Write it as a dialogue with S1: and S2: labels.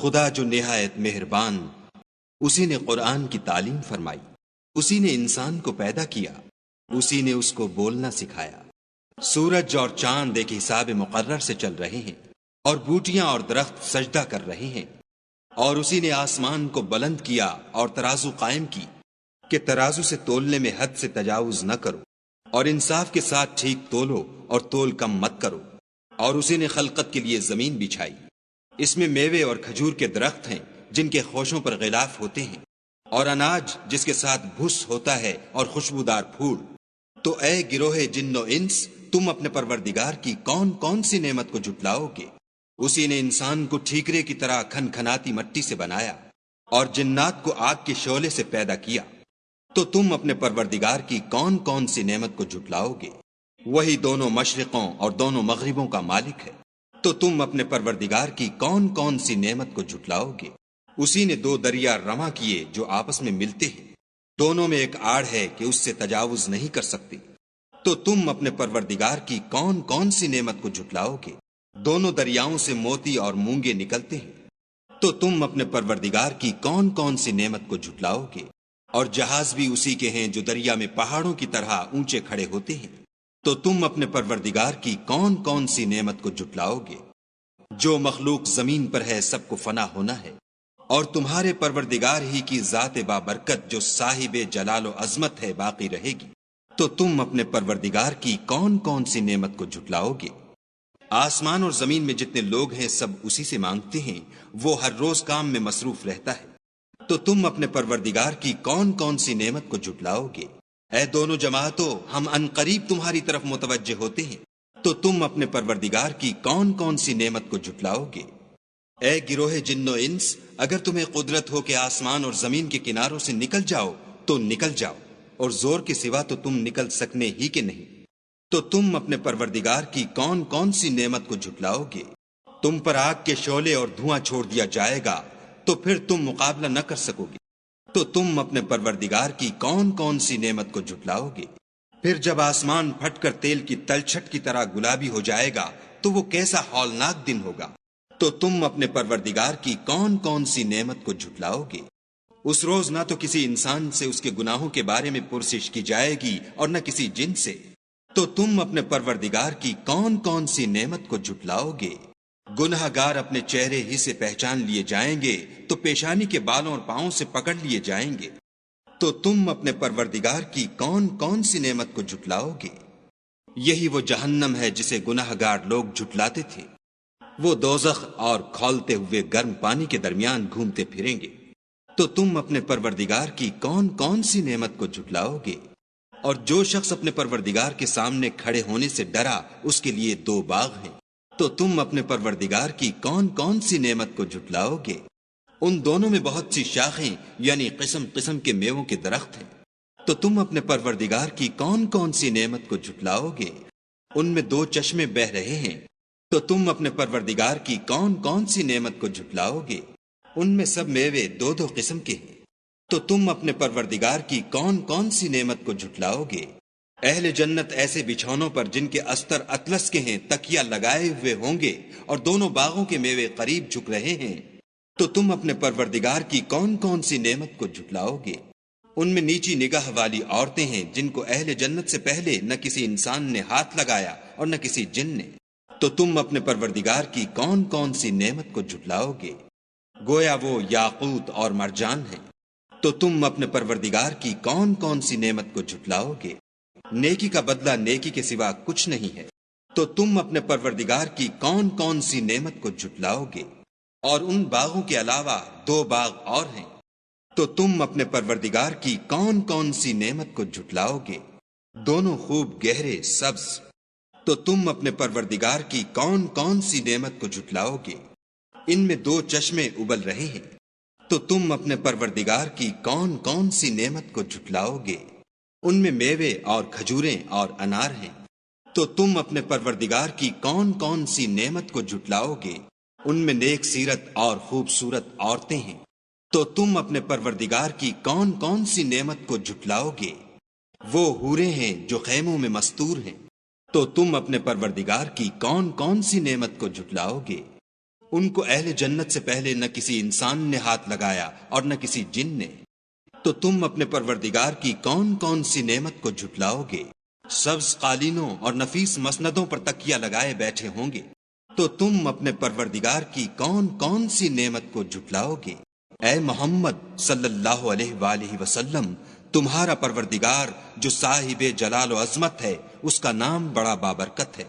S1: خدا جو نہایت مہربان، اسی نے قرآن کی تعلیم فرمائی، اسی نے انسان کو پیدا کیا، اسی نے اس کو بولنا سکھایا۔ سورج اور چاند ایک حساب مقرر سے چل رہے ہیں، اور بوٹیاں اور درخت سجدہ کر رہے ہیں، اور اسی نے آسمان کو بلند کیا اور ترازو قائم کی کہ ترازو سے تولنے میں حد سے تجاوز نہ کرو، اور انصاف کے ساتھ ٹھیک تولو اور تول کم مت کرو۔ اور اسی نے خلقت کے لیے زمین بچھائی، اس میں میوے اور کھجور کے درخت ہیں جن کے خوشوں پر غلاف ہوتے ہیں، اور اناج جس کے ساتھ بھس ہوتا ہے اور خوشبودار پھول۔ تو اے گروہ جن و انس، تم اپنے پروردگار کی کون کون سی نعمت کو جھٹلاؤ گے؟ اسی نے انسان کو ٹھیکرے کی طرح کھنکھناتی مٹی سے بنایا اور جنات کو آگ کے شعلے سے پیدا کیا۔ تو تم اپنے پروردگار کی کون کون سی نعمت کو جھٹلاؤ گے؟ وہی دونوں مشرقوں اور دونوں مغربوں کا مالک ہے۔ تو تم اپنے پروردگار کی کون کون سی نعمت کو جھٹلاؤ گے؟ اسی نے دو دریا رواں کیے جو آپس میں ملتے ہیں، دونوں میں ایک آڑ ہے کہ اس سے تجاوز نہیں کر سکتی۔ تو تم اپنے پروردگار کی کون کون سی نعمت کو جھٹلاؤ گے؟ دونوں دریاؤں سے موتی اور مونگے نکلتے ہیں۔ تو تم اپنے پروردگار کی کون کون سی نعمت کو جھٹلاؤ گے؟ اور جہاز بھی اسی کے ہیں جو دریا میں پہاڑوں کی طرح اونچے کھڑے ہوتے ہیں۔ تو تم اپنے پروردگار کی کون کون سی نعمت کو جھٹلاؤ گے؟ جو مخلوق زمین پر ہے سب کو فنا ہونا ہے، اور تمہارے پروردگار ہی کی ذات بابرکت جو صاحب جلال و عظمت ہے باقی رہے گی۔ تو تم اپنے پروردگار کی کون کون سی نعمت کو جھٹلاؤ گے؟ آسمان اور زمین میں جتنے لوگ ہیں سب اسی سے مانگتے ہیں، وہ ہر روز کام میں مصروف رہتا ہے۔ تو تم اپنے پروردگار کی کون کون سی نعمت کو جھٹلاؤ گے؟ اے دونوں جماعتوں، ہم ان قریب تمہاری طرف متوجہ ہوتے ہیں۔ تو تم اپنے پروردگار کی کون کون سی نعمت کو جھٹلاؤ گے؟ اے گروہ جن و انس، اگر تمہیں قدرت ہو کہ آسمان اور زمین کے کناروں سے نکل جاؤ تو نکل جاؤ، اور زور کے سوا تو تم نکل سکنے ہی کے نہیں۔ تو تم اپنے پروردگار کی کون کون سی نعمت کو جھٹلاؤ گے؟ تم پر آگ کے شعلے اور دھواں چھوڑ دیا جائے گا تو پھر تم مقابلہ نہ کر سکو گے۔ تو تم اپنے پروردگار کی کون کون سی نعمت کو جھٹلاؤ گے؟ پھر جب آسمان پھٹ کر تیل کی تلچھٹ کی طرح گلابی ہو جائے گا تو وہ کیسا ہولناک دن ہوگا۔ تو تم اپنے پروردگار کی کون کون سی نعمت کو جھٹلاؤ گے؟ اس روز نہ تو کسی انسان سے اس کے گناہوں کے بارے میں پرسش کی جائے گی اور نہ کسی جن سے۔ تو تم اپنے پروردگار کی کون کون سی نعمت کو جھٹلاؤ گے؟ گناہ گار اپنے چہرے ہی سے پہچان لیے جائیں گے تو پیشانی کے بالوں اور پاؤں سے پکڑ لیے جائیں گے۔ تو تم اپنے پروردگار کی کون کون سی نعمت کو جھٹلاؤ گے؟ یہی وہ جہنم ہے جسے گناہ گار لوگ جھٹلاتے تھے، وہ دوزخ اور کھولتے ہوئے گرم پانی کے درمیان گھومتے پھریں گے۔ تو تم اپنے پروردگار کی کون کون سی نعمت کو جھٹلاؤ گے؟ اور جو شخص اپنے پروردگار کے سامنے کھڑے ہونے سے ڈرا اس کے لیے دو باغ ہیں۔ تو تم اپنے پروردگار کی کون کون سی نعمت کو جھٹلاؤ گے؟ ان دونوں میں بہت سی شاخیں یعنی قسم قسم کے میووں کے درخت ہیں۔ تو تم اپنے پروردگار کی کون کون سی نعمت کو جھٹلاؤ گے؟ ان میں دو چشمے بہ رہے ہیں۔ تو تم اپنے پروردگار کی کون کون سی نعمت کو جھٹلاؤ گے؟ ان میں سب میوے دو دو قسم کے ہیں۔ تو تم اپنے پروردگار کی کون کون سی نعمت کو جھٹلاؤ گے؟ اہل جنت ایسے بچھونوں پر جن کے استر اطلس کے ہیں تکیہ لگائے ہوئے ہوں گے، اور دونوں باغوں کے میوے قریب جھک رہے ہیں۔ تو تم اپنے پروردگار کی کون کون سی نعمت کو جھٹلاؤ گے؟ ان میں نیچی نگاہ والی عورتیں ہیں جن کو اہل جنت سے پہلے نہ کسی انسان نے ہاتھ لگایا اور نہ کسی جن نے۔ تو تم اپنے پروردگار کی کون کون سی نعمت کو جھٹلاؤ گے؟ گویا وہ یاقوت اور مرجان ہیں۔ تو تم اپنے پروردگار کی کون کون سی نعمت کو جھٹلاؤ گے؟ نیکی کا بدلہ نیکی کے سوا کچھ نہیں ہے۔ تو تم اپنے پروردگار کی کون کون سی نعمت کو جھٹلاؤ گے؟ اور ان باغوں کے علاوہ دو باغ اور ہیں۔ تو تم اپنے پروردگار کی کون کون سی نعمت کو جھٹلاؤ گے؟ دونوں خوب گہرے سبز۔ تو تم اپنے پروردگار کی کون کون سی نعمت کو جھٹلاؤ گے؟ ان میں دو چشمے ابل رہے ہیں۔ تو تم اپنے پروردگار کی کون کون سی نعمت کو جھٹلاؤ گے؟ ان میں میوے اور کھجوریں اور انار ہیں۔ تو تم اپنے پروردگار کی کون کون سی نعمت کو جھٹلاؤ گے؟ ان میں نیک سیرت اور خوبصورت عورتیں ہیں۔ تو تم اپنے پروردگار کی کون کون سی نعمت کو جھٹلاؤ گے؟ وہ حوریں ہیں جو خیموں میں مستور ہیں۔ تو تم اپنے پروردگار کی کون کون سی نعمت کو جھٹلاؤ گے؟ ان کو اہل جنت سے پہلے نہ کسی انسان نے ہاتھ لگایا اور نہ کسی جن نے، تو تم اپنے پروردگار کی کون کون سی نعمت کو جھٹلاؤ گے؟ سبز قالینوں اور نفیس مسندوں پر تکیہ لگائے بیٹھے ہوں گے، تو تم اپنے پروردگار کی کون کون سی نعمت کو جھٹلاؤ گے؟ اے محمد صلی اللہ علیہ وآلہ وسلم، تمہارا پروردگار جو صاحب جلال و عظمت ہے، اس کا نام بڑا بابرکت ہے۔